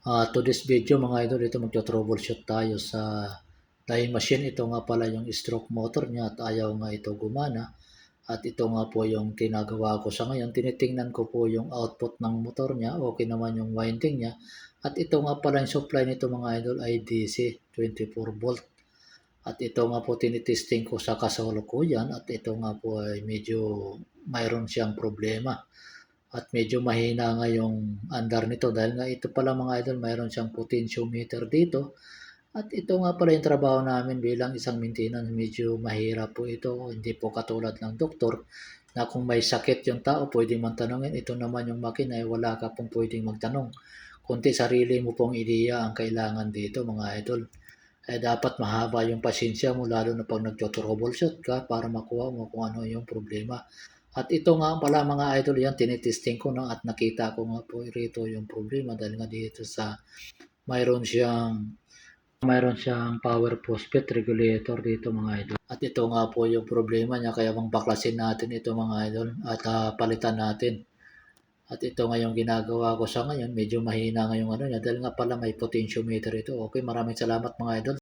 To this video mga idol, ito magto-troubleshoot tayo sa dying machine. Ito nga pala yung stroke motor niya at ayaw nga ito gumana. At ito nga po yung tinagawa ko sa ngayon. Tinitingnan ko po yung output ng motor niya. Okay naman yung winding niya. At ito nga pala yung supply nito mga idol ay DC 24 volt. At ito nga po tinitesting ko sa kasalukuyan. At ito nga po ay medyo mayroon siyang problema. At medyo mahina nga yung andar nito dahil nga ito pala mga idol, mayroon siyang potentiometer dito. At ito nga pala yung trabaho namin bilang isang maintenance, medyo mahirap po ito. Hindi po katulad ng doktor na kung may sakit yung tao, pwedeng man tanongin. Ito naman yung makina, wala ka pong pwedeng magtanong. Kunti sarili mo pong ideya ang kailangan dito mga idol. Dapat mahaba yung pasensya mo lalo na pag nagto-troubleshoot ka para makuha mo kung ano yung problema. At ito nga pala mga idol, yan tinitesting ko na at nakita ko nga po rito yung problema dahil nga dito sa mayroon siyang power prospect regulator dito mga idol. At ito nga po yung problema niya, kaya bang baklasin natin ito mga idol at palitan natin. At ito nga yung ginagawa ko sa ngayon, medyo mahina nga yung ano niya dahil nga pala may potentiometer ito. Okay, maraming salamat mga idol.